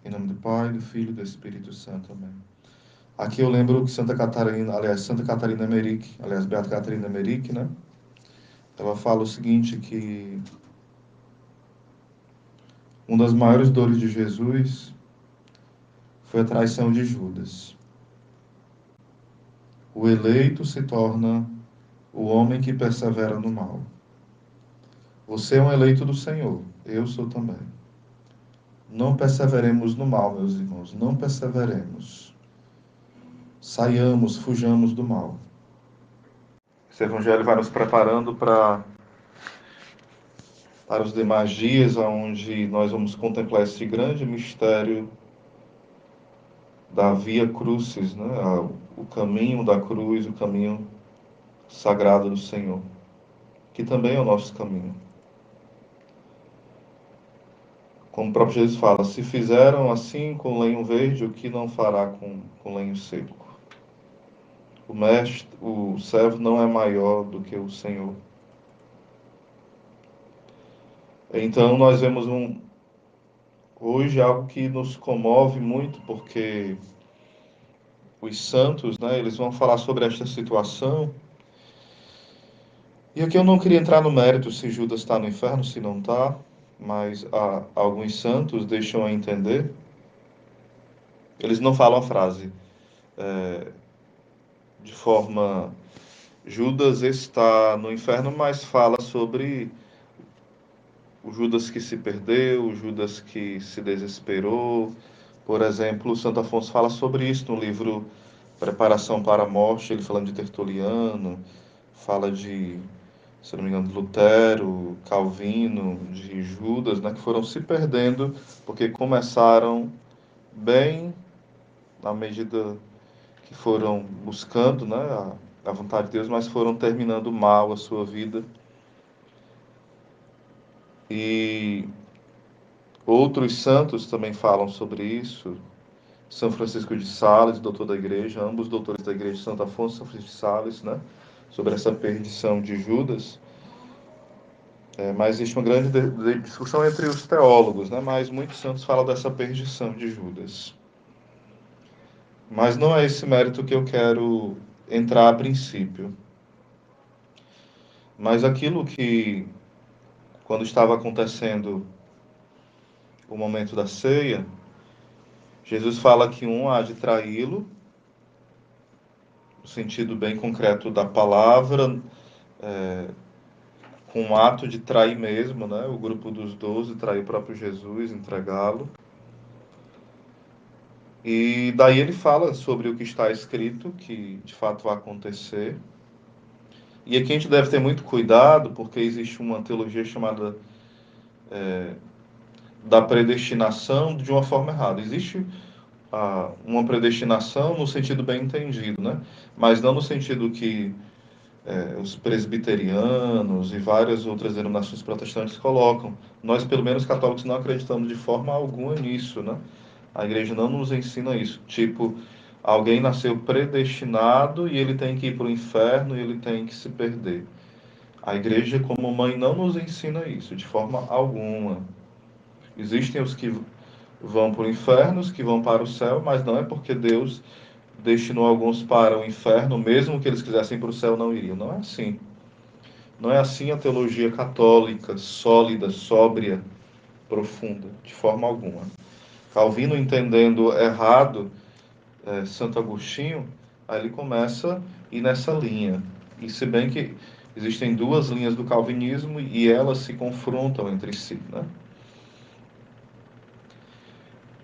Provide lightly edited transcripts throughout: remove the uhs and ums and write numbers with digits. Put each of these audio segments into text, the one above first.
Em nome do Pai, do Filho e do Espírito Santo. Amém. Aqui eu lembro que Santa Catarina, Beata Catarina Emerick, né? Ela fala o seguinte, que uma das maiores dores de Jesus foi a traição de Judas. O eleito se torna o homem que persevera no mal. Você é um eleito do Senhor, eu sou também. Não perseveremos no mal, meus irmãos, não perseveremos. Saiamos, fujamos do mal. Esse evangelho vai nos preparando para os demais dias, onde nós vamos contemplar esse grande mistério da Via Crucis, né? O caminho da cruz, o caminho sagrado do Senhor, que também é o nosso caminho. Como o próprio Jesus fala, se fizeram assim com lenho verde, o que não fará com lenho seco? O mestre, o servo não é maior do que o Senhor. Então nós vemos hoje algo que nos comove muito, porque os santos, né, eles vão falar sobre esta situação. E aqui eu não queria entrar no mérito se Judas está no inferno, se não está, mas alguns santos deixam a entender, eles não falam a frase de forma Judas está no inferno, mas fala sobre o Judas que se perdeu, o Judas que se desesperou. Por exemplo, Santo Afonso fala sobre isso no livro Preparação para a Morte, ele falando de Tertuliano, fala de, se não me engano, de Lutero, Calvino, de Judas, né, que foram se perdendo porque começaram bem na medida que foram buscando, né, a vontade de Deus, mas foram terminando mal a sua vida. E outros santos também falam sobre isso. São Francisco de Sales, doutor da igreja, ambos doutores da igreja, Santo Afonso e São Francisco de Sales, né, sobre essa perdição de Judas. Mas existe uma grande discussão entre os teólogos, né, mas muitos santos falam dessa perdição de Judas. Mas não é esse mérito que eu quero entrar a princípio. Mas aquilo que, quando estava acontecendo o momento da ceia, Jesus fala que um há de traí-lo, no sentido bem concreto da palavra, com um ato de trair mesmo, né? O grupo dos 12 trair o próprio Jesus, entregá-lo. E daí ele fala sobre o que está escrito, que de fato vai acontecer. E aqui a gente deve ter muito cuidado, porque existe uma teologia chamada da predestinação de uma forma errada. Existe uma predestinação no sentido bem entendido, né? Mas não no sentido que os presbiterianos e várias outras denominações protestantes colocam. Nós, pelo menos católicos, não acreditamos de forma alguma nisso, né? A igreja não nos ensina isso. Tipo, alguém nasceu predestinado e ele tem que ir para o inferno e ele tem que se perder. A igreja, como mãe, não nos ensina isso de forma alguma. Existem os que vão para o inferno, os que vão para o céu, mas não é porque Deus destinou alguns para o inferno, mesmo que eles quisessem para o céu, não iriam. Não é assim. Não é assim a teologia católica, sólida, sóbria, profunda, de forma alguma. Calvino, entendendo errado Santo Agostinho, aí ele começa a ir nessa linha. E se bem que existem duas linhas do calvinismo e elas se confrontam entre si, né?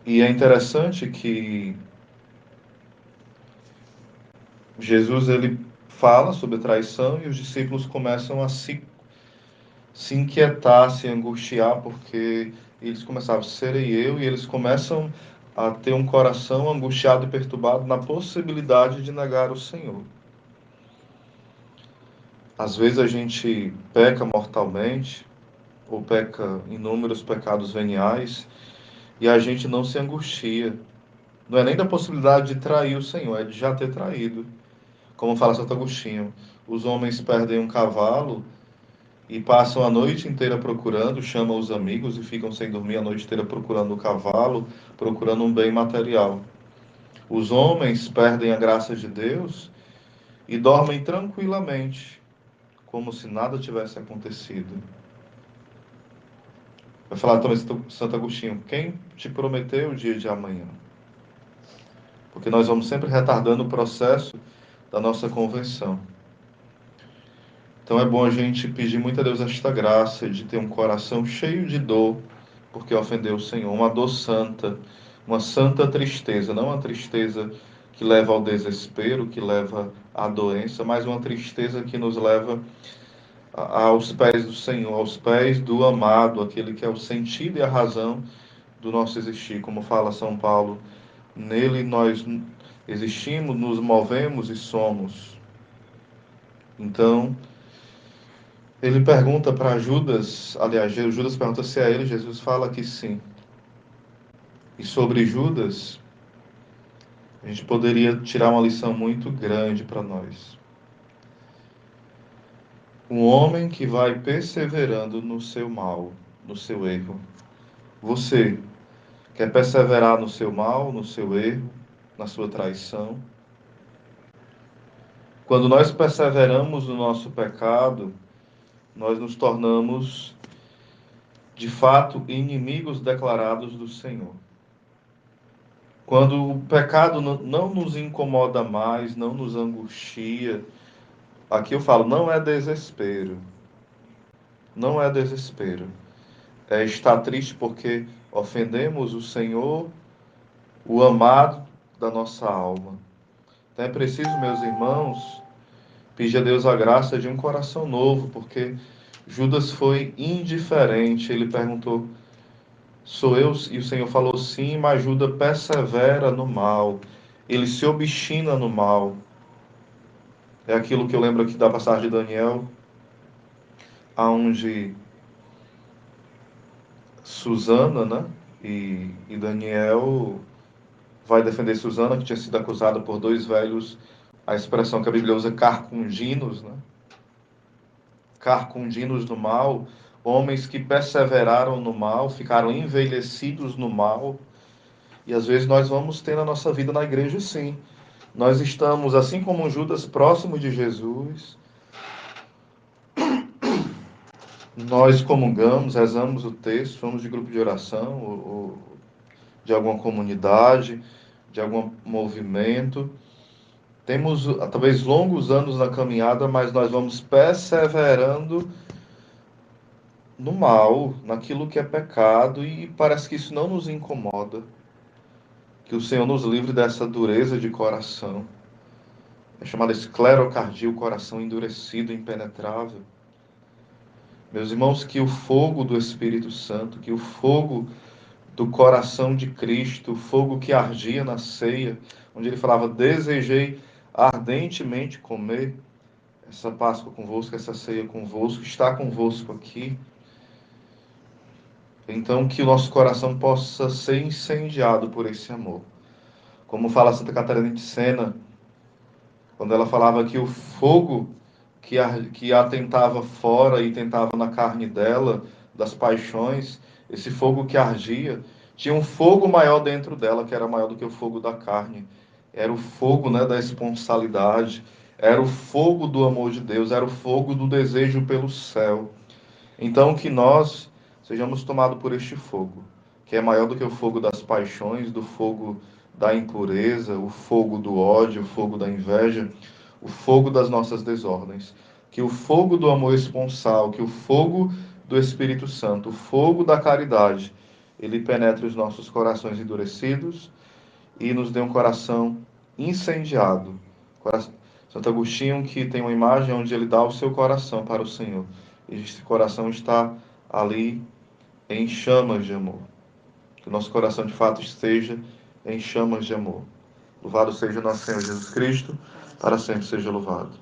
E é interessante que Jesus ele fala sobre traição e os discípulos começam a se inquietar, se angustiar, porque eles começavam a serei eu, e eles começam a ter um coração angustiado e perturbado na possibilidade de negar o Senhor. Às vezes a gente peca mortalmente, ou peca inúmeros pecados veniais, e a gente não se angustia. Não é nem da possibilidade de trair o Senhor, é de já ter traído. Como fala Santo Agostinho, os homens perdem um cavalo e passam a noite inteira procurando, chamam os amigos e ficam sem dormir a noite inteira procurando o cavalo, procurando um bem material. Os homens perdem a graça de Deus e dormem tranquilamente, como se nada tivesse acontecido. Vai falar também Santo Agostinho, quem te prometeu o dia de amanhã? Porque nós vamos sempre retardando o processo da nossa conversão. Então é bom a gente pedir muito a Deus esta graça de ter um coração cheio de dor, porque ofendeu o Senhor, uma dor santa, uma santa tristeza, não uma tristeza que leva ao desespero, que leva à doença, mas uma tristeza que nos leva aos pés do Senhor, aos pés do amado, aquele que é o sentido e a razão do nosso existir, como fala São Paulo. Nele nós existimos, nos movemos e somos. Então, ele pergunta para Judas, aliás, Judas pergunta se é ele, Jesus fala que sim. E sobre Judas, a gente poderia tirar uma lição muito grande para nós. Um homem que vai perseverando no seu mal, no seu erro. Você quer perseverar no seu mal, no seu erro, na sua traição? Quando nós perseveramos no nosso pecado, nós nos tornamos, de fato, inimigos declarados do Senhor. Quando o pecado não nos incomoda mais, não nos angustia, aqui eu falo, não é desespero. Não é desespero. É estar triste porque ofendemos o Senhor, o amado da nossa alma. Então é preciso, meus irmãos, pedir a Deus a graça de um coração novo, porque Judas foi indiferente. Ele perguntou, sou eu? E o Senhor falou sim, mas Judas persevera no mal. Ele se obstina no mal. É aquilo que eu lembro aqui da passagem de Daniel, onde Susana, né? E Daniel vai defender Susana, que tinha sido acusada por dois velhos, a expressão que a Bíblia usa, carcundinos, né? Carcundinos no mal, homens que perseveraram no mal, ficaram envelhecidos no mal. E às vezes nós vamos ter na nossa vida na igreja, sim. Nós estamos, assim como Judas, próximo de Jesus. Nós comungamos, rezamos o texto, somos de grupo de oração, ou de alguma comunidade, de algum movimento. Temos talvez longos anos na caminhada, mas nós vamos perseverando no mal, naquilo que é pecado, e parece que isso não nos incomoda. Que o Senhor nos livre dessa dureza de coração. É chamada esclerocardia, o coração endurecido, impenetrável. Meus irmãos, que o fogo do Espírito Santo, que o fogo do coração de Cristo, o fogo que ardia na ceia, onde ele falava, desejei ardentemente comer essa Páscoa convosco, essa ceia convosco, está convosco aqui. Então, que o nosso coração possa ser incendiado por esse amor. Como fala Santa Catarina de Sena, quando ela falava que o fogo que a tentava fora e tentava na carne dela, das paixões, esse fogo que ardia, tinha um fogo maior dentro dela, que era maior do que o fogo da carne. Era o fogo, né, da esponsalidade, era o fogo do amor de Deus, era o fogo do desejo pelo céu. Então, que nós sejamos tomados por este fogo, que é maior do que o fogo das paixões, do fogo da impureza, o fogo do ódio, o fogo da inveja, o fogo das nossas desordens. Que o fogo do amor esponsal, que o fogo do Espírito Santo, o fogo da caridade, ele penetre os nossos corações endurecidos e nos dê um coração incendiado. Santo Agostinho, que tem uma imagem onde ele dá o seu coração para o Senhor. E esse coração está ali em chamas de amor. Que o nosso coração de fato esteja em chamas de amor. Louvado seja nosso Senhor Jesus Cristo, para sempre seja louvado.